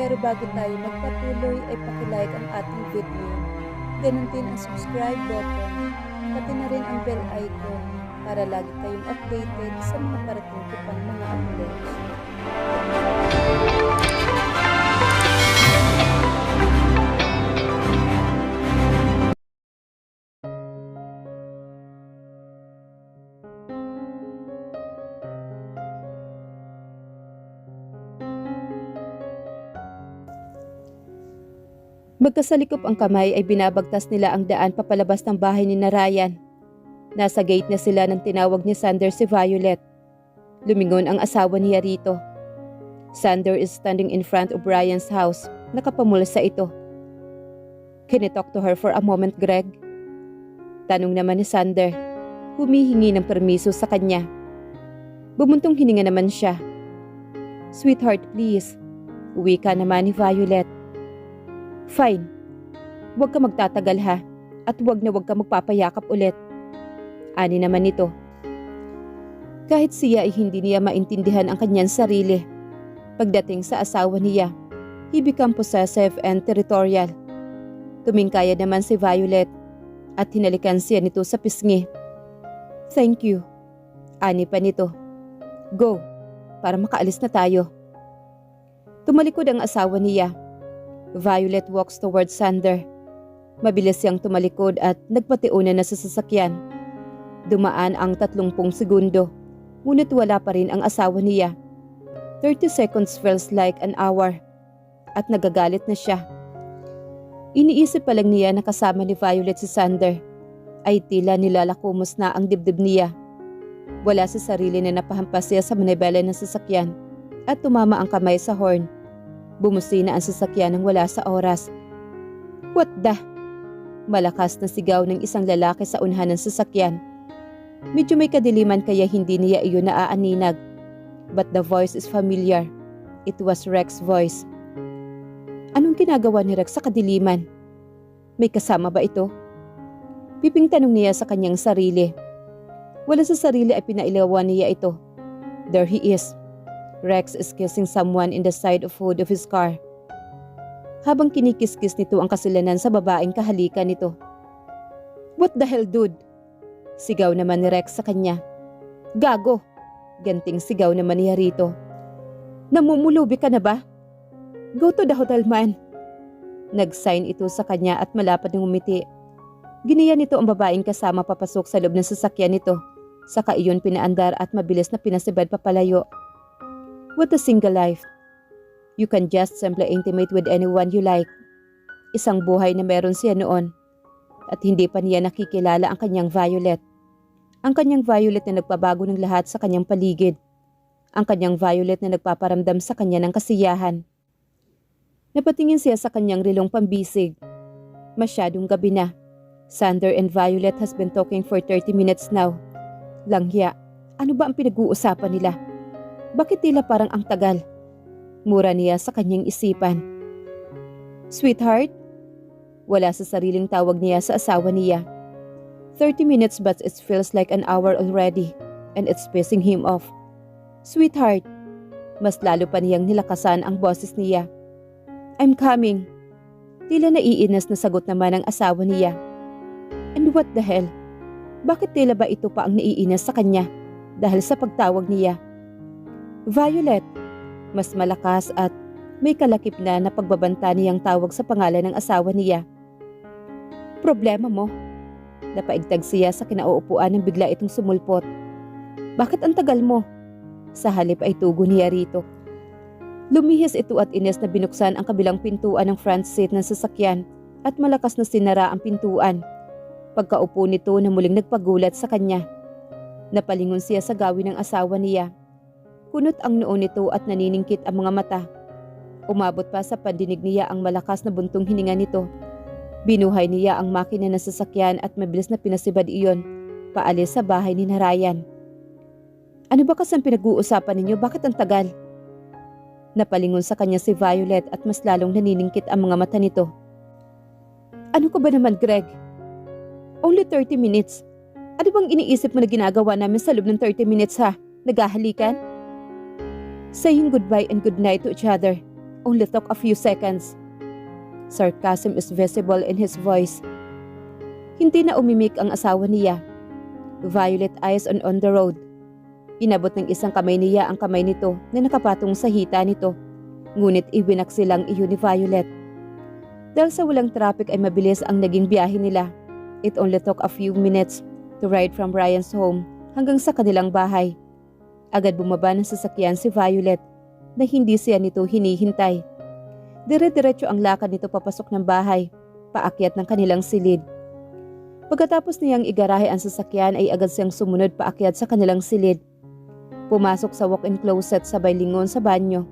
Pero bago tayo magpatuloy ay pakilike ang ating video. Ganun din ang subscribe button, pati na rin ang bell icon para lagi kayong updated sa mga parating ko pang mga uploads. Magkasalikop ang kamay ay binabagtas nila ang daan papalabas ng bahay ni Ryan. Nasa gate na sila nang tinawag ni Sander si Violet. Lumingon ang asawa niya rito. Sander is standing in front of Brian's house, nakapamulsa ito. Can I talk to her for a moment, Greg? Tanong naman ni Sander, humihingi ng permiso sa kanya. Bumuntong hininga naman siya. Sweetheart, please. Uwi ka naman ni Violet. Fine. Huwag ka magtatagal ha, at huwag ka magpapayakap ulit. Ani naman nito. Kahit siya ay hindi niya maintindihan ang kanyang sarili. Pagdating sa asawa niya, he become possessive and territorial. Tumingkaya naman si Violet at hinalikan siya nito sa pisngi. Thank you. Ani pa nito. Go, para makaalis na tayo. Tumalikod ang asawa niya. Violet walks towards Sander. Mabilis siyang tumalikod at nagpatiuna na sa sasakyan. Dumaan ang 30 segundo, ngunit wala pa rin ang asawa niya. 30 seconds feels like an hour, at nagagalit na siya. Iniisip pa lang niya na kasama ni Violet si Sander, ay tila nilalakumos na ang dibdib niya. Wala sa sarili na napahampas siya sa manibela ng sasakyan, at tumama ang kamay sa horn. Bumusina ang sasakyan nang wala sa oras. What the? Malakas na sigaw ng isang lalaki sa unahan ng sasakyan. Medyo may kadiliman kaya hindi niya iyon naaaninag. But the voice is familiar. It was Rex's voice. Anong ginagawa ni Rex sa kadiliman? May kasama ba ito? Piping tanong niya sa kanyang sarili. Wala sa sarili ay pinailawan niya ito. There he is. Rex is kissing someone in the side of hood of his car. Habang kinikis-kis nito ang kasalanan sa babaeng kahalikan nito. What the hell, dude? Sigaw naman ni Rex sa kanya. Gago! Ganting sigaw naman niya rito. Namumulubi ka na ba? Go to the hotel, man. Nag-sign ito sa kanya at malapad ng umiti. Giniya nito ang babaeng kasama papasok sa loob ng sasakyan nito. Saka iyon pinaandar at mabilis na pinasibad papalayo. What a single life. You can just simply intimate with anyone you like. Isang buhay na meron siya noon. At hindi pa niya nakikilala ang kanyang Violet. Ang kanyang Violet na nagpabago ng lahat sa kanyang paligid. Ang kanyang Violet na nagpaparamdam sa kanya ng kasiyahan. Napatingin siya sa kanyang rilong pambisig. Masyadong gabi na. Sander and Violet has been talking for 30 minutes now. Langya, ano ba ang pinag-uusapan nila? Bakit tila parang ang tagal? Mura niya sa kanyang isipan. Sweetheart? Wala sa sariling tawag niya sa asawa niya. 30 minutes but it feels like an hour already and it's pissing him off. Sweetheart? Mas lalo pa niyang nilakasan ang boses niya. I'm coming. Tila naiinas na sagot naman ang asawa niya. And what the hell? Bakit tila ba ito pa ang naiinas sa kanya dahil sa pagtawag niya? Violet, mas malakas at may kalakip na pagbabanta niyang tawag sa pangalan ng asawa niya. Problema mo? Napaigtag siya sa kinauupuan nang bigla itong sumulpot. Bakit ang tagal mo? Sa halip ay tugo niya rito. Lumihis ito at ines na binuksan ang kabilang pintuan ng front seat ng sasakyan at malakas na sinara ang pintuan. Pagkaupo nito na muling nagpagulat sa kanya. Napalingon siya sa gawin ng asawa niya. Kunot ang noo nito at naniningkit ang mga mata. Umabot pa sa pandinig niya ang malakas na buntong hininga nito. Binuhay niya ang makina ng sasakyan at mabilis na pinasibad iyon, paalis sa bahay ni Ryan. Ano ba kasang pinag-uusapan ninyo? Bakit ang tagal? Napalingon sa kanya si Violet at mas lalong naniningkit ang mga mata nito. Ano ka ba naman, Greg? Only 30 minutes. Ano bang iniisip mo na ginagawa namin sa loob ng 30 minutes ha? Naghahalikan? Saying goodbye and good night to each other. Only took a few seconds. Sarcasm is visible in his voice. Hindi na umimik ang asawa niya. Violet eyes on the road. Inabot ng isang kamay niya ang kamay nito na nakapatong sa hita nito. Ngunit iwinak silang iyon ni Violet. Dahil sa walang traffic ay mabilis ang naging biyahe nila. It only took a few minutes to ride from Ryan's home hanggang sa kanilang bahay. Agad bumaba ng sasakyan si Violet na hindi siya nito hinihintay. Dire-diretso ang lakad nito papasok ng bahay, paakyat ng kanilang silid. Pagkatapos niyang igarahe ang sasakyan ay agad siyang sumunod paakyat sa kanilang silid. Pumasok sa walk-in closet sabay lingon sa banyo.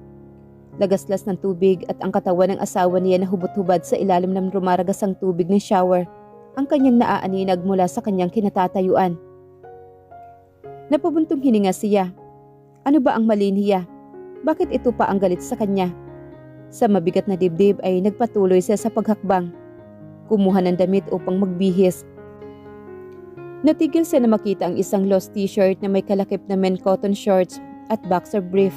Lagaslas ng tubig at ang katawan ng asawa niya na hubot-hubad sa ilalim ng rumaragasang tubig ng shower ang kanyang naaaninag mula sa kanyang kinatatayuan. Napabuntong hininga siya. Ano ba ang mali niya? Bakit ito pa ang galit sa kanya? Sa mabigat na dibdib ay nagpatuloy siya sa paghakbang. Kumuha ng damit upang magbihis. Natigil siya na makita ang isang lost t-shirt na may kalakip na men cotton shorts at boxer brief.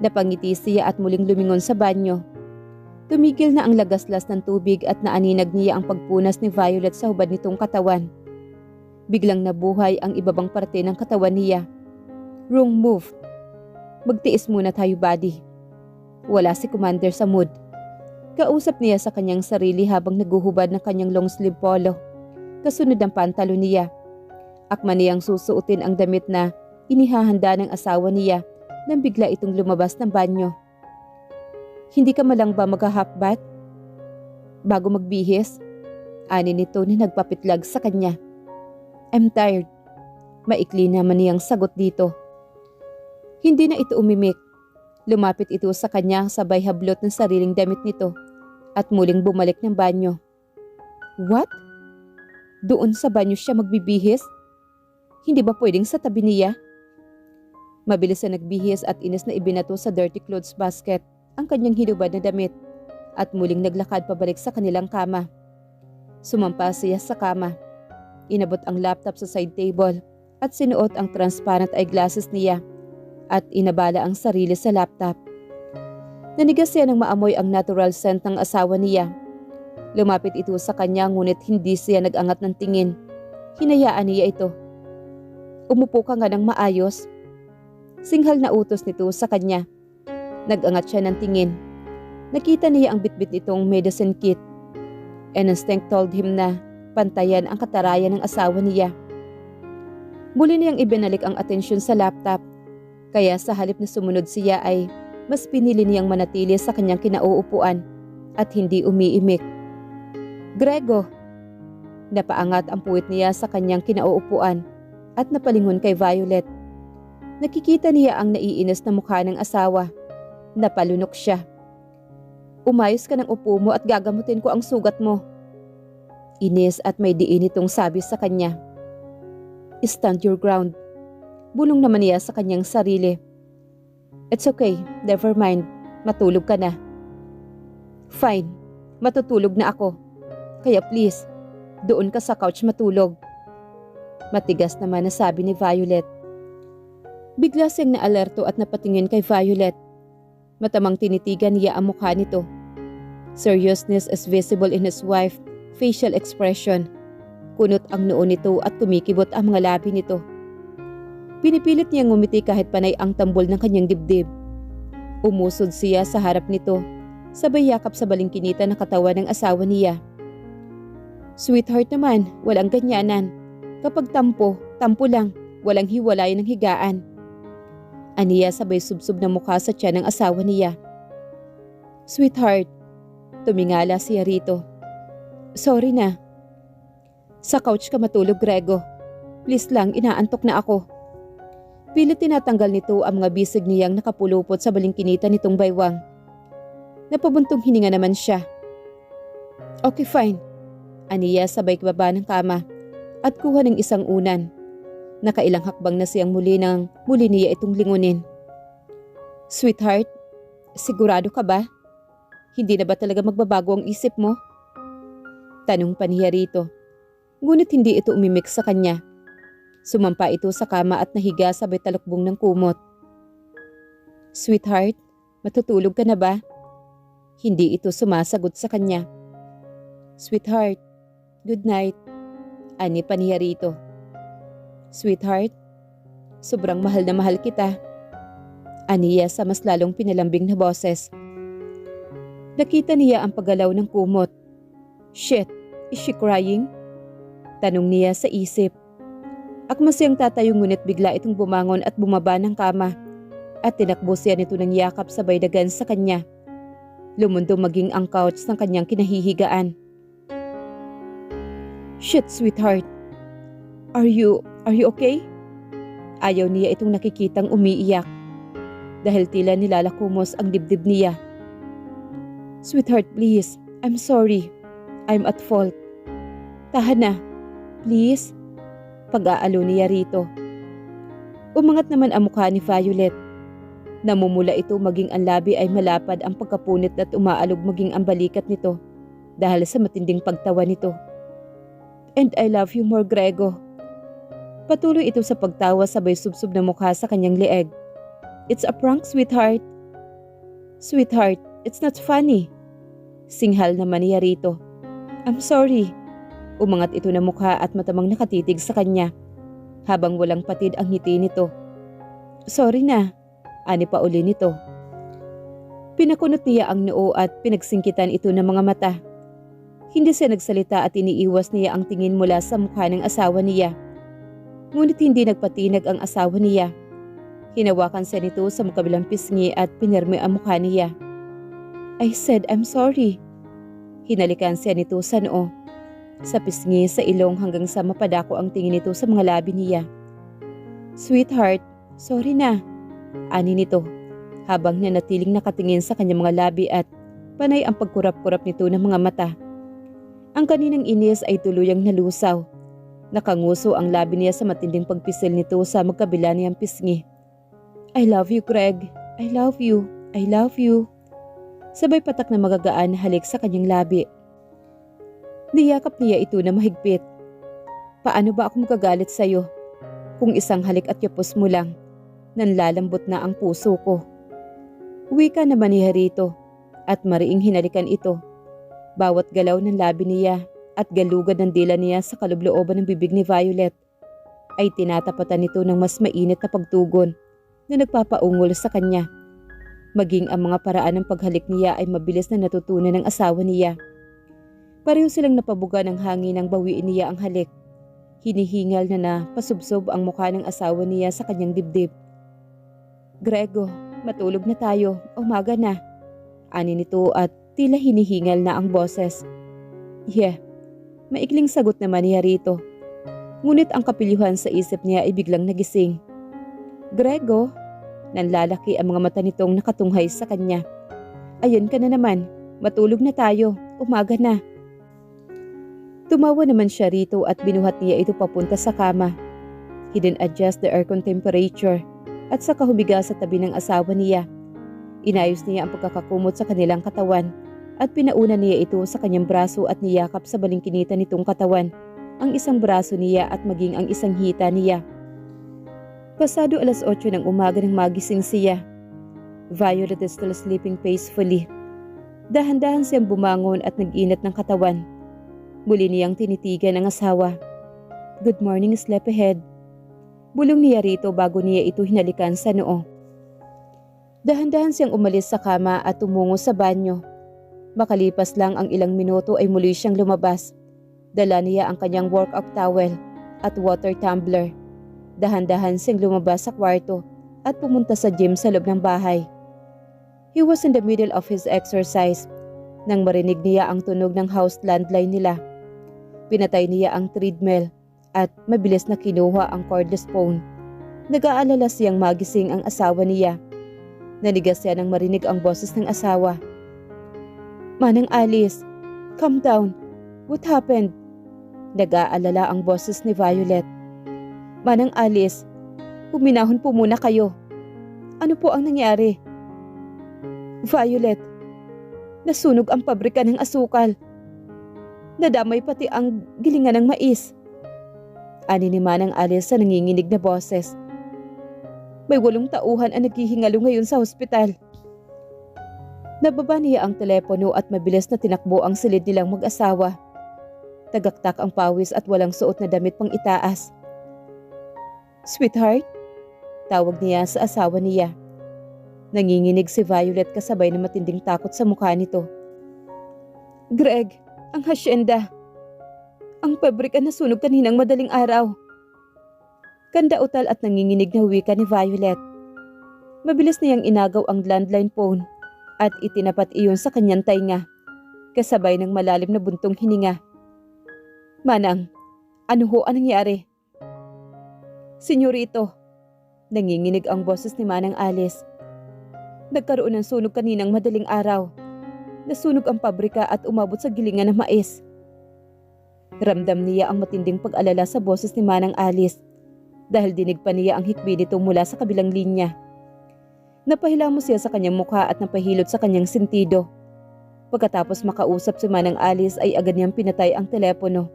Napangiti siya at muling lumingon sa banyo. Tumigil na ang lagaslas ng tubig at naaninag niya ang pagpunas ni Violet sa hubad nitong katawan. Biglang nabuhay ang ibabang parte ng katawan niya. Wrong move. Magtiis muna tayo, buddy. Wala si Commander sa mood. Kausap niya sa kanyang sarili habang naguhubad ng kanyang long sleeve polo. Kasunod ang pantalo niya. Akma niyang susuotin ang damit na inihahanda ng asawa niya nang bigla itong lumabas ng banyo. Hindi ka malang ba mag-half bath? Bago magbihis? Ani nito na nagpapitlag sa kanya. I'm tired. Maikli naman niyang sagot dito. Hindi na ito umimik. Lumapit ito sa kanya sabay hablot ng sariling damit nito at muling bumalik ng banyo. What? Doon sa banyo siya magbibihis? Hindi ba pwedeng sa tabi niya? Mabilis na nagbihis at inis na ibinato sa dirty clothes basket ang kanyang hinubad na damit at muling naglakad pabalik sa kanilang kama. Sumampa siya sa kama. Inabot ang laptop sa side table at sinuot ang transparent eyeglasses niya at inabala ang sarili sa laptop. Nanigas siya ng maamoy ang natural scent ng asawa niya. Lumapit ito sa kanya ngunit hindi siya nag-angat ng tingin. Hinayaan niya ito. Umupo ka nga ng maayos. Singhal na utos nito sa kanya. Nag-angat siya ng tingin. Nakita niya ang bitbit nitong medicine kit. An instinct told him na pantayan ang katarayan ng asawa niya. Muli niyang ibinalik ang atensyon sa laptop. Kaya sa halip na sumunod siya ay mas pinili niyang manatili sa kanyang kinauupuan at hindi umiimik. Grego! Napaangat ang puwit niya sa kanyang kinauupuan at napalingon kay Violet. Nakikita niya ang naiinis na mukha ng asawa. Napalunok siya. Umayos ka ng upo mo at gagamutin ko ang sugat mo. Inis at may diin itong sabi sa kanya. Stand your ground. Bulong naman niya sa kanyang sarili. It's okay, never mind. Matulog ka na. Fine, matutulog na ako. Kaya please, doon ka sa couch matulog. Matigas naman na sabi ni Violet. Bigla siyang naalerto at napatingin kay Violet. Matamang tinitigan niya ang mukha nito. Seriousness is visible in his wife's facial expression. Kunot ang noo nito at kumikibot ang mga labi nito. Pinipilit niyang ngumiti kahit panay ang tambol ng kanyang dibdib. Umusod siya sa harap nito, sabay yakap sa balingkinita na katawan ng asawa niya. Sweetheart naman, walang ganyanan. Kapag tampo, tampo lang, walang hiwalay ng higaan. Aniya sabay subsob na mukha sa tiyan ng asawa niya. Sweetheart, tumingala siya rito. Sorry na. Sa couch ka matulog, Grego. Please lang, inaantok na ako. Pilit tinatanggal nito ang mga bisig niyang nakapulupot sa balingkinita nitong baywang. Napabuntong hininga naman siya. Okay, fine. Aniya sabay baba ng kama at kuha ng isang unan. Nakailang hakbang na siyang muli niya itong lingunin. Sweetheart, sigurado ka ba? Hindi na ba talaga magbabago ang isip mo? Tanong pa niya rito. Ngunit hindi ito umimik sa kanya. Sumampa ito sa kama at nahiga sabay talukbong ng kumot. Sweetheart, matutulog ka na ba? Hindi ito sumasagot sa kanya. Sweetheart, good night. Ani pa niya rito. Sweetheart, sobrang mahal na mahal kita. Aniya sa mas lalong pinalambing na boses. Nakita niya ang paggalaw ng kumot. Shit, is she crying? Tanong niya sa isip. Akma siyang tatayo ngunit bigla itong bumangon at bumaba ng kama. At tinakbo siya nito ng yakap sabay dagan sa kanya. Lumundo maging ang couch ng kanyang kinahihigaan. Shit, sweetheart. Are you okay? Ayaw niya itong nakikitang umiiyak. Dahil tila nilalakumos ang dibdib niya. Sweetheart, please. I'm sorry. I'm at fault. Tahan na. Please. Pag-aalo niya rito. Umangat naman ang mukha ni Violet. Namumula ito maging ang labi ay malapad ang pagkapunit at umaalog maging ang balikat nito dahil sa matinding pagtawa nito. And I love you more, Grego. Patuloy ito sa pagtawa sabay subsob na mukha sa kanyang leeg. It's a prank, sweetheart. Sweetheart, it's not funny. Singhal naman niya rito. I'm sorry. Umangat ito na mukha at matamang nakatitig sa kanya habang walang patid ang ngiti nito. Sorry na. Ani pa uli nito. Pinakunot niya ang noo at pinagsingkitan ito ng mga mata. Hindi siya nagsalita at iniiwas niya ang tingin mula sa mukha ng asawa niya. Ngunit hindi nagpatinag ang asawa niya. Hinawakan siya nito sa magkabilang pisngi at pinirmi ang mukha niya. I said I'm sorry. Hinalikan siya nito sa noo. Sa pisngi sa ilong hanggang sa mapadako ang tingin nito sa mga labi niya. Sweetheart, sorry na. Ani nito habang nanatiling nakatingin sa kanyang mga labi at panay ang pagkurap-kurap nito ng mga mata. Ang kaninang inis ay tuluyang nalusaw. Nakanguso ang labi niya sa matinding pagpisil nito sa magkabila niyang pisngi. I love you, Greg. I love you. I love you. Sabay patak na magagaan na halik sa kanyang labi. Niyakap niya ito na mahigpit. Paano ba ako magagalit sa'yo? Kung isang halik at yapos mo lang, nanlalambot na ang puso ko. Wika naman niya rito at mariing hinalikan ito. Bawat galaw ng labi niya at galugad ng dila niya sa kalublooban ng bibig ni Violet ay tinatapatan nito ng mas mainit na pagtugon na nagpapaungol sa kanya. Maging ang mga paraan ng paghalik niya ay mabilis na natutunan ng asawa niya. Pareho silang napabuga ng hangin nang bawiin niya ang halik. Hinihingal na pasubsob ang mukha ng asawa niya sa kanyang dibdib. Grego, matulog na tayo. Umaga na. Ani nito at tila hinihingal na ang boses. Yeah, maikling sagot naman niya rito. Ngunit ang kapilyuhan sa isip niya ay biglang nagising. Grego, nanlalaki ang mga mata nitong nakatunghay sa kanya. Ayan ka na naman, matulog na tayo. Umaga na. Tumawa naman siya rito at binuhat niya ito papunta sa kama. He didn't adjust the aircon temperature at saka humiga sa tabi ng asawa niya. Inayos niya ang pagkakakumot sa kanilang katawan at pinauna niya ito sa kanyang braso at niyakap sa balingkinita nitong katawan ang isang braso niya at maging ang isang hita niya. Pasado 8:00 ng umaga nang magising siya. Violet is still sleeping peacefully. Dahan-dahan siyang bumangon at nag-inat ng katawan. Muli niyang tinitigan ang asawa. Good morning, sleepyhead. Bulong niya rito bago niya ito hinalikan sa noo. Dahan-dahan siyang umalis sa kama at tumungo sa banyo. Makalipas lang ang ilang minuto ay muli siyang lumabas. Dala niya ang kanyang workout towel at water tumbler. Dahan-dahan siyang lumabas sa kwarto at pumunta sa gym sa loob ng bahay. He was in the middle of his exercise nang marinig niya ang tunog ng house landline nila. Pinatay niya ang treadmill at mabilis na kinuha ang cordless phone. Nag-aalala siyang magising ang asawa niya. Nanigas siya nang marinig ang boses ng asawa. Manang Alice, calm down. What happened? Nag-aalala ang boses ni Violet. Manang Alice, huminahon po muna kayo. Ano po ang nangyari? Violet, nasunog ang pabrika ng asukal. Nadamay pati ang gilingan ng mais. Ani ni Manang Alice sa nanginginig na boses. May 8 tauhan ang naghihingalo ngayon sa hospital. Nababa niya ang telepono at mabilis na tinakbo ang silid nilang mag-asawa. Tagaktak ang pawis at walang suot na damit pang itaas. "Sweetheart?" Tawag niya sa asawa niya. Nanginginig si Violet kasabay na matinding takot sa mukha nito. "Greg, ang hasyenda. Ang pabrika nasunog kaninang madaling araw." Kandautal at nanginginig na wika ni Violet. Mabilis niyang inagaw ang landline phone at itinapat iyon sa kanyang tainga, kasabay ng malalim na buntong hininga. "Manang, ano ho ang nangyari?" "Senyorito," nanginginig ang boses ni Manang Alice. "Nagkaroon ng sunog kaninang madaling araw. Nasunog ang pabrika at umabot sa gilingan ng mais." Ramdam niya ang matinding pag-alala sa boses ni Manang Alice dahil dinig pa niya ang hikbi nito mula sa kabilang linya. Napahilamos siya sa kanyang mukha at napahilot sa kanyang sentido. Pagkatapos makausap si Manang Alice ay agad niyang pinatay ang telepono.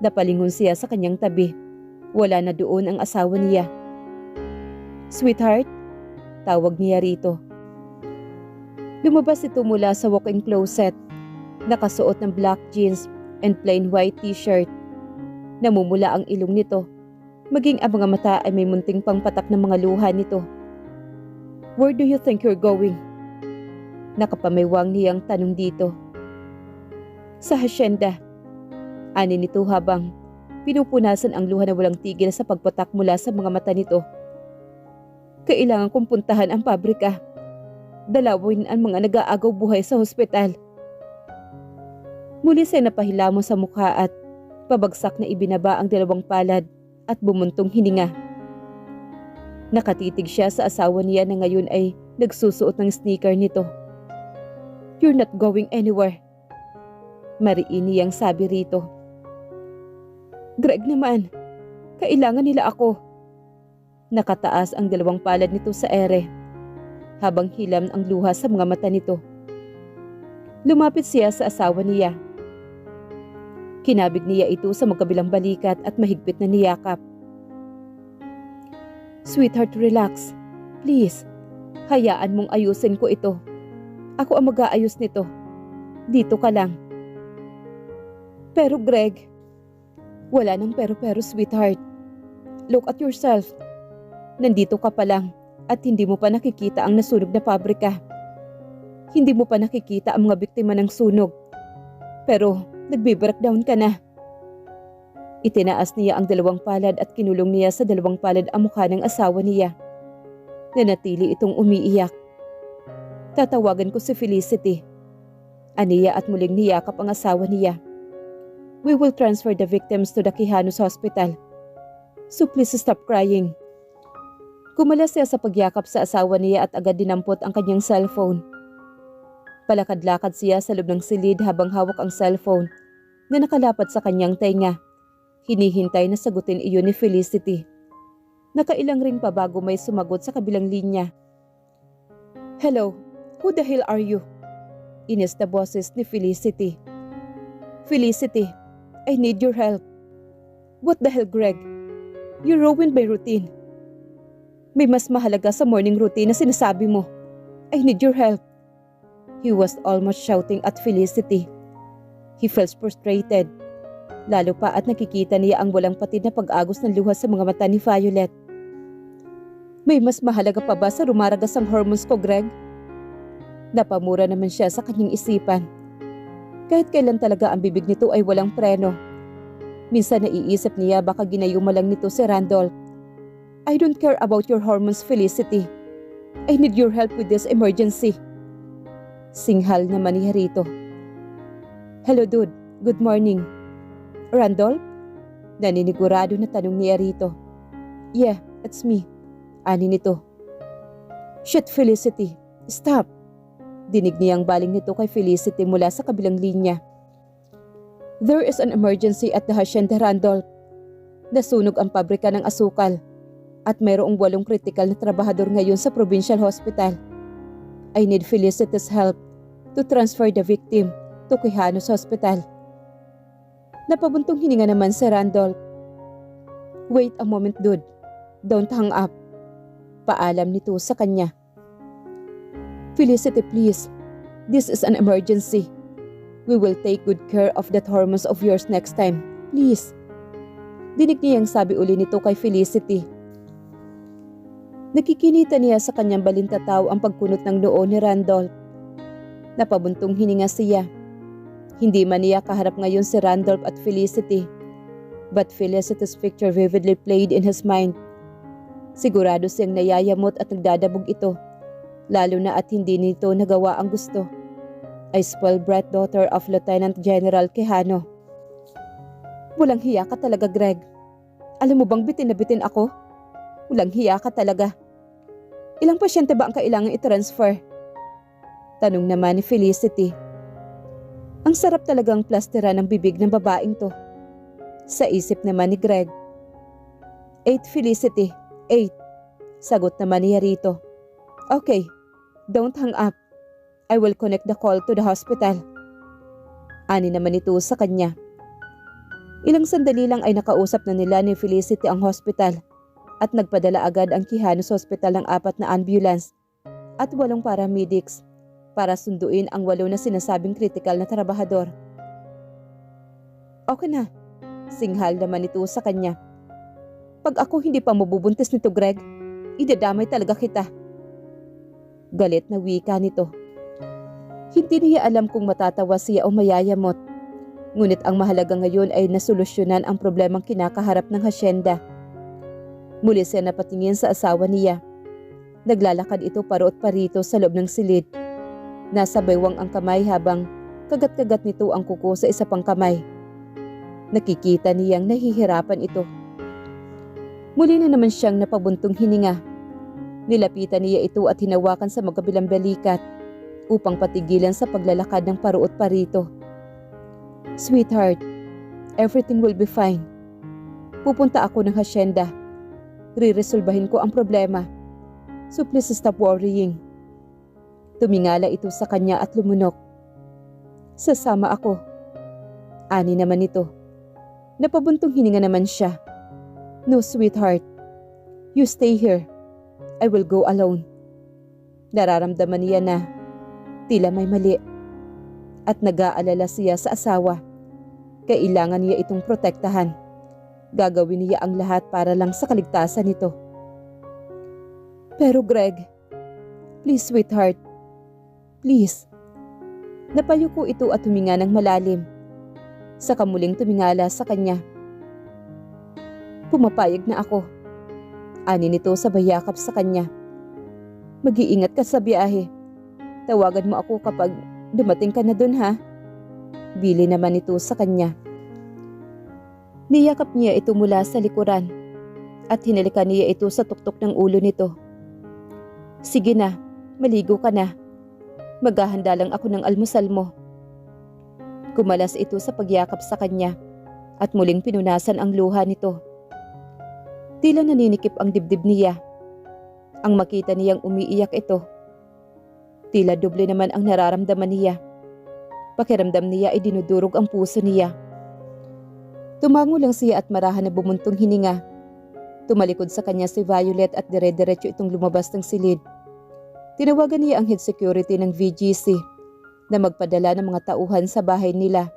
Napalingon siya sa kanyang tabi. Wala na doon ang asawa niya. "Sweetheart?" Tawag niya rito. Lumabas ito mula sa walk-in closet. Nakasuot ng black jeans and plain white t-shirt. Namumula ang ilong nito. Maging ang mga mata ay may munting pangpatak ng mga luha nito. "Where do you think you're going?" Nakapamaywang niyang tanong dito. "Sa hasyenda," ani nito habang pinupunasan ang luha na walang tigil sa pagpatak mula sa mga mata nito. "Kailangan kong puntahan ang pabrika. Dalawin ang mga nag-aagaw buhay sa hospital." Muli siya napahilamo sa mukha at pabagsak na ibinaba ang dalawang palad at bumuntong hininga. Nakatitig siya sa asawa niya na ngayon ay nagsusuot ng sneaker nito. "You're not going anywhere," mariin niyang sabi rito. "Greg naman, kailangan nila ako." Nakataas ang dalawang palad nito sa ere habang hilam ang luha sa mga mata nito. Lumapit siya sa asawa niya. Kinabig niya ito sa magkabilang balikat at mahigpit na niyakap. "Sweetheart, relax. Please, hayaan mong ayusin ko ito. Ako ang mag-aayos nito. Dito ka lang." "Pero Greg..." "Wala nang pero-pero, sweetheart. Look at yourself. Nandito ka pa lang at hindi mo pa nakikita ang nasunog na pabrika. Hindi mo pa nakikita ang mga biktima ng sunog. Pero nagbe-breakdown ka na." Itinaas niya ang dalawang palad at kinulong niya sa dalawang palad ang mukha ng asawa niya. Nanatili itong umiiyak. "Tatawagan ko si Felicity," aniya at muling niyakap ang asawa niya. "We will transfer the victims to the Quijano's Hospital. So please stop crying." Kumalas siya sa pagyakap sa asawa niya at agad dinampot ang kanyang cellphone. Palakad-lakad siya sa loob ng silid habang hawak ang cellphone na nakalapat sa kanyang tainga. Hinihintay na sagutin iyon ni Felicity. Nakailang ring pa bago may sumagot sa kabilang linya. "Hello, who the hell are you?" Inis na boses ni Felicity. "Felicity, I need your help." "What the hell, Greg? You ruined my routine. May mas mahalaga sa morning routine na sinasabi mo. I need your help." He was almost shouting at Felicity. He felt frustrated. Lalo pa at nakikita niya ang walang patid na pag-agos ng luha sa mga mata ni Violet. "May mas mahalaga pa ba sa rumaragas ang hormones ko, Greg?" Napamura naman siya sa kanyang isipan. Kahit kailan talaga ang bibig nito ay walang preno. Minsan naiisip niya baka ginayuma lang nito si Randolph. "I don't care about your hormones, Felicity. I need your help with this emergency." Singhal naman niya rito. "Hello dude, good morning." "Randolph?" Naninigurado na tanong niya rito. "Yeah, it's me," ani nito. "Shit, Felicity, stop." Dinig niyang baling nito kay Felicity mula sa kabilang linya. "There is an emergency at the hacienda, Randolph. Nasunog ang pabrika ng asukal at mayroong 8 kritikal na trabahador ngayon sa provincial hospital. I need Felicity's help to transfer the victim to Quijano's Hospital." Napabuntong hininga naman si Randolph. "Wait a moment, dude. Don't hang up." Paalam nito sa kanya. "Felicity, please. This is an emergency. We will take good care of that hormones of yours next time. Please. Dinig niyang sabi uli nito kay Felicity. Nakikinita niya sa kanyang balintataw ang pagkunot ng noo ni Randolph. Napabuntong hininga siya. Hindi man niya kaharap ngayon si Randolph at Felicity, but Felicity's picture vividly played in his mind. Sigurado siyang nayayamot at nagdadabog ito, lalo na at hindi nito nagawa ang gusto. A spoiled brat daughter of Lieutenant General Quijano. Walang hiya ka talaga, Greg. Alam mo bang bitin na bitin ako? Walang hiya ka talaga. Ilang pasyente ba ang kailangang i-transfer? Tanong naman ni Felicity. Ang sarap talagang plastera ng bibig ng babaeng to. Sa isip naman ni Greg. 8, Felicity. 8. Sagot naman niya rito. Okay, don't hang up. I will connect the call to the hospital. Ani naman ito sa kanya. Ilang sandali lang ay nakausap na nila ni Felicity ang hospital at nagpadala agad ang Quijano sa hospital ng 4 na ambulance at 8 paramedics para sunduin ang 8 na sinasabing critical na trabahador. Okay na, singhal naman ito sa kanya. Pag ako hindi pa mabubuntis nito, Greg, idadamay talaga kita. Galit na wika nito. Hindi niya alam kung matatawa siya o mayayamot. Ngunit ang mahalaga ngayon ay nasolusyonan ang problemang kinakaharap ng hasyenda. Muli siya napatingin sa asawa niya. Naglalakad ito parot parito sa loob ng silid. Nasa baywang ang kamay habang kagat-kagat nito ang kuko sa isa pang kamay. Nakikita niyang nahihirapan ito. Muli na naman siyang napabuntong hininga. Nilapitan niya ito at hinawakan sa magkabilang balikat upang patigilan sa paglalakad ng paruot parito. Sweetheart, everything will be fine. Pupunta ako ng hasyenda. Riresolbahin ko ang problema. So please stop worrying. Tumingala ito sa kanya at lumunok. Sasama ako. Ani naman ito. Napabuntong hininga naman siya. No, sweetheart. You stay here. I will go alone. Nararamdaman niya na tila may mali. At nag-aalala siya sa asawa. Kailangan niya itong protektahan. Gagawin niya ang lahat para lang sa kaligtasan nito. Pero Greg, please sweetheart, please. Napayuko ito at huminga ng malalim. Saka muling tumingala sa kanya. Pumapayag na ako. Ani nito sa bayakap sa kanya. Mag-iingat ka sa biyahe. Tawagan mo ako kapag dumating ka na dun, ha? Bili naman ito sa kanya. Niyakap niya ito mula sa likuran at hinalikan niya ito sa tuktok ng ulo nito. Sige na, maligo ka na. Maghahanda lang ako ng almusal mo. Kumalas ito sa pagyakap sa kanya at muling pinunasan ang luha nito. Tila naninikip ang dibdib niya. Ang makita niyang umiiyak ito. Tila doble naman ang nararamdaman niya. Pakiramdam niya ay dinudurog ang puso niya. Tumango lang siya at marahan na bumuntong hininga. Tumalikod sa kanya si Violet at dire-diretso itong lumabas ng silid. Tinawagan niya ang head security ng VGC na magpadala ng mga tauhan sa bahay nila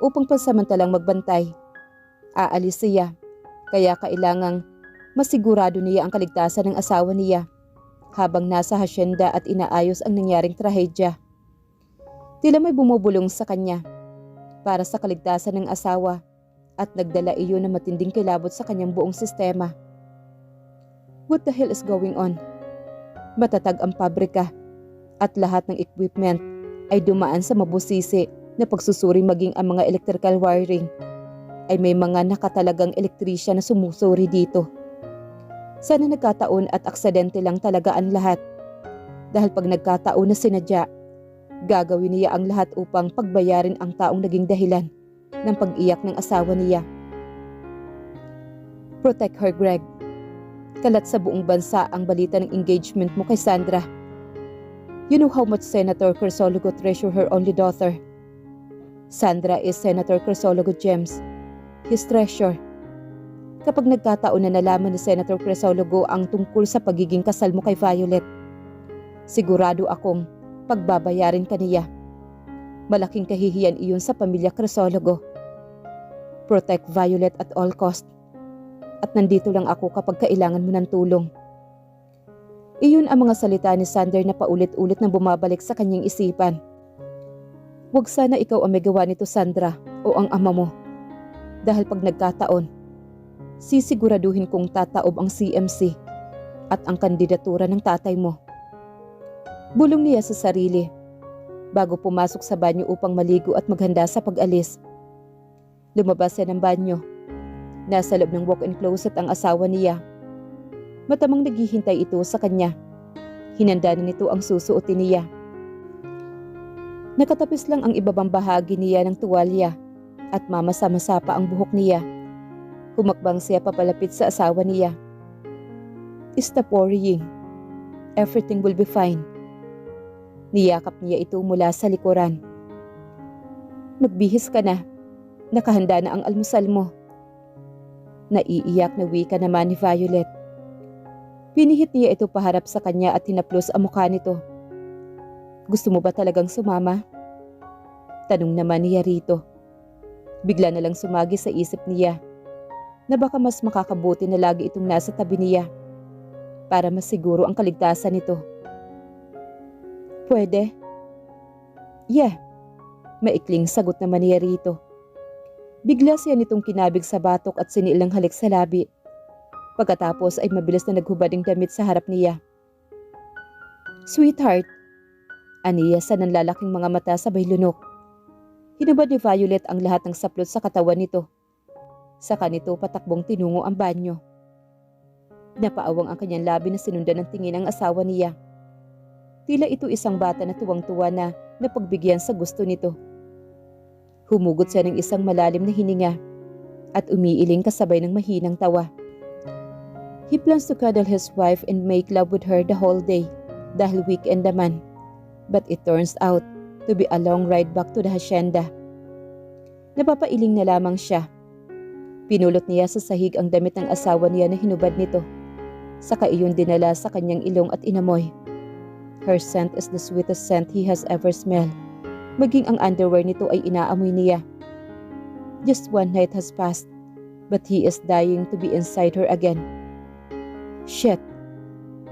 upang pansamantalang magbantay. Aalis siya, kaya kailangang masigurado niya ang kaligtasan ng asawa niya habang nasa hasyenda at inaayos ang nangyaring trahedya. Tila may bumubulong sa kanya para sa kaligtasan ng asawa at nagdala iyon ng matinding kilabot sa kanyang buong sistema. What the hell is going on? Matatag ang pabrika at lahat ng equipment ay dumaan sa mabusisi na pagsusuri, maging ang mga electrical wiring ay may mga nakatalagang elektrisyan na sumusuri dito. Sana nagkataon at aksidente lang talaga ang lahat. Dahil pag nagkataon na sinadya, gagawin niya ang lahat upang pagbayarin ang taong naging dahilan ng pag-iyak ng asawa niya. Protect her, Greg. Kalat sa buong bansa ang balita ng engagement mo kay Sandra. You know how much Senator Crisologo treasures her only daughter. Sandra is Senator Crisologo James, his treasure. Kapag nagkataon na nalaman ni Senator Crisologo ang tungkol sa pagiging kasal mo kay Violet, sigurado akong Pagbabayarin ka niya. Malaking kahihiyan iyon sa pamilya Crisologo. Protect Violet at all cost. At nandito lang ako kapag kailangan mo ng tulong. Iyon ang mga salita ni Sander na paulit-ulit na bumabalik sa kanyang isipan. Huwag sana ikaw ang may gawa nito, Sandra, o ang ama mo. Dahil pag nagkataon, sisiguraduhin kong tataob ang CMC at ang kandidatura ng tatay mo. Bulong niya sa sarili bago pumasok sa banyo upang maligo at maghanda sa pag-alis. Lumabas siya ng banyo. Nasa loob ng walk-in closet ang asawa niya. Matamang naghihintay ito sa kanya. Hinanda na nito ang susuotin niya. Nakatapis lang ang ibabang bahagi niya ng tuwalya at mamasa-masa pa ang buhok niya. Humakbang siya papalapit sa asawa niya. Stop worrying. Everything will be fine. Niyakap niya ito mula sa likuran. Magbihis ka na. Nakahanda na ang almusal mo. Naiiyak na wika naman ni Violet. Pinihit niya ito paharap sa kanya at hinaplos ang mukha nito. Gusto mo ba talagang sumama? Tanong naman niya rito. Bigla na lang sumagi sa isip niya na baka mas makakabuti na lagi itong nasa tabi niya para masiguro ang kaligtasan nito. Pwede? Yeah, maikling sagot naman niya rito. Bigla siya nitong kinabig sa batok at sinilang halik sa labi. Pagkatapos ay mabilis na naghubad ang damit sa harap niya. Sweetheart, aniya sa nanlalaking mga mata sabay lunok. Hinubad ni Violet ang lahat ng saplot sa katawan nito. Saka nito patakbong tinungo ang banyo. Napaawang ang kanyang labi na sinundan ng tingin ng asawa niya. Tila ito isang bata na tuwang-tuwa na napagbigyan sa gusto nito. Humugot siya ng isang malalim na hininga at umiiling kasabay ng mahinang tawa. He plans to cuddle his wife and make love with her the whole day dahil weekend naman. But it turns out to be a long ride back to the hacienda. Napapailing na lamang siya. Pinulot niya sa sahig ang damit ng asawa niya na hinubad nito. Saka iyon dinala sa kanyang ilong at inamoy. Her scent is the sweetest scent he has ever smelled. Maging ang underwear nito ay inaamoy niya. Just one night has passed, but he is dying to be inside her again. Shit,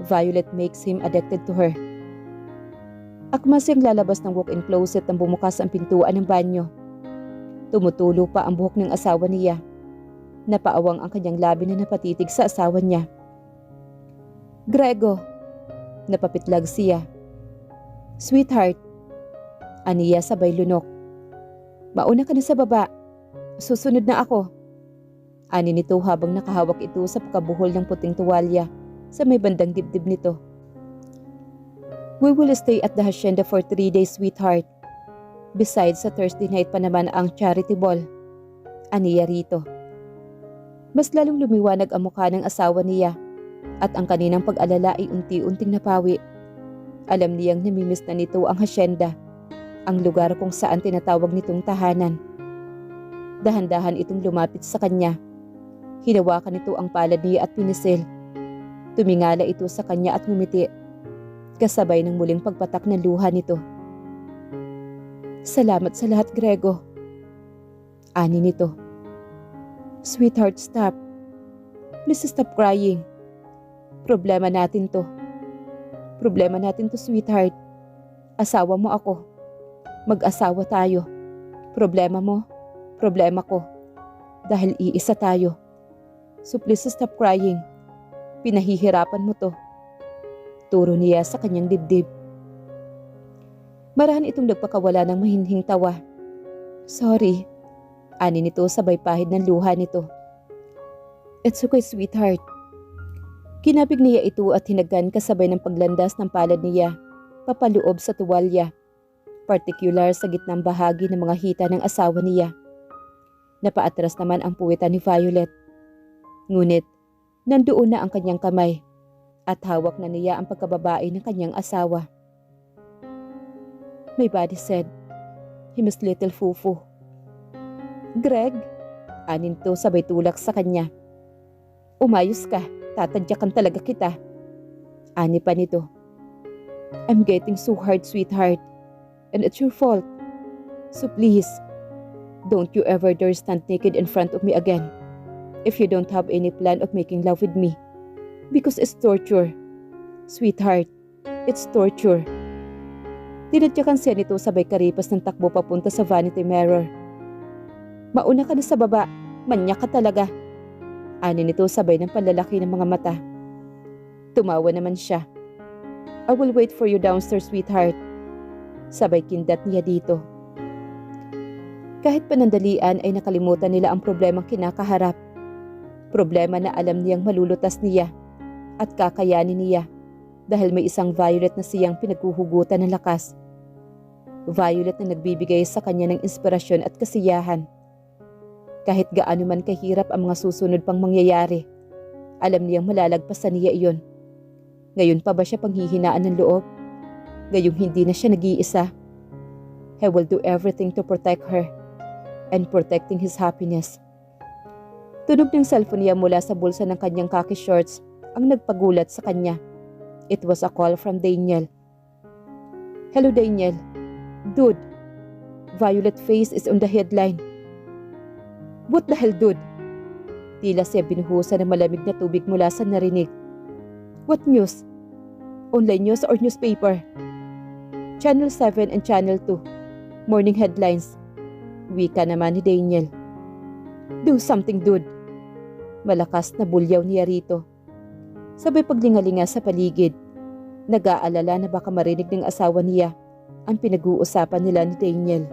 Violet makes him addicted to her. Akma siyang lalabas ng walk-in closet nang bumukas ang pintuan ng banyo. Tumutulo pa ang buhok ng asawa niya. Napaawang ang kanyang labi na napatitig sa asawa niya. Grego, napapitlag siya. Sweetheart, aniya sabay lunok. Mauna ka na sa baba. Susunod na ako. Ani nito habang nakahawak ito sa pagkabuhol ng puting tuwalya sa may bandang dibdib nito. We will stay at the hacienda for 3 days, sweetheart. Besides, sa Thursday night pa naman ang charity ball. Aniya rito. Mas lalong lumiwanag ang mukha ng asawa niya at ang kaninang pag-alala ay unti-unting napawi. Alam niyang namimiss na nito ang hacienda, ang lugar kung saan tinatawag nitong tahanan. Dahan-dahan itong lumapit sa kanya. Hinawakan nito ang palad niya at pinisil. Tumingala ito sa kanya at ngumiti, kasabay ng muling pagpatak ng luha nito. Salamat sa lahat, Grego. Ani nito. Sweetheart, stop. Please stop crying. Problema natin to. Problema natin to, sweetheart. Asawa mo ako. Mag-asawa tayo. Problema mo, problema ko. Dahil iisa tayo. So please stop crying. Pinahihirapan mo to. Turo niya sa kanyang dibdib. Marahan itong nagpakawala ng mahinhing tawa. Sorry. Ani nito sabay pahid ng luha nito. It's okay, sweetheart. Kinabig niya ito at hinagan kasabay ng paglandas ng palad niya papaloob sa tuwalya, partikular sa gitnang bahagi ng mga hita ng asawa niya. Napaatras naman ang puwitan ni Violet. Ngunit, nandoon na ang kanyang kamay at hawak na niya ang pagkababae ng kanyang asawa. My body said, he must little fufu. Greg, anin to sabay tulak sa kanya. Umayos ka, tatadyakan talaga kita. Ani pa nito. I'm getting so hard, sweetheart. And it's your fault. So please, don't you ever dare stand naked in front of me again. If you don't have any plan of making love with me. Because it's torture. Sweetheart, it's torture. Tinadyakan siya nito sabay karipas ng takbo papunta sa vanity mirror. Mauna ka na sa baba, manyak ka talaga. Ani nito sabay ng panlalaki ng mga mata. Tumawa naman siya. I will wait for you downstairs, sweetheart. Sabay kindat niya dito. Kahit panandalian ay nakalimutan nila ang problemang kinakaharap. Problema na alam niyang malulutas niya at kakayanin niya dahil may isang Violet na siyang pinaghuhugutan ng lakas. Violet na nagbibigay sa kanya ng inspirasyon at kasiyahan. Kahit gaano man kahirap ang mga susunod pang mangyayari, alam niyang malalagpasan niya iyon. Ngayon pa ba siya panghihinaan ng loob? Ngayong hindi na siya nag-iisa. He will do everything to protect her and protecting his happiness. Tunog ng cellphone niya mula sa bulsa ng kanyang khaki shorts ang nagpagulat sa kanya. It was a call from Daniel. Hello, Daniel. Dude, Violet face is on the headline. What the hell, dude? Tila siya binuhusan ng malamig na tubig mula sa narinig. What news? Online news or newspaper? Channel 7 and Channel 2. Morning headlines. Wika naman ni Daniel. Do something, dude. Malakas na bulyaw niya rito. Sabay paglingalinga sa paligid. Nag-aalala na baka marinig ng asawa niya ang pinag-uusapan nila ni Daniel.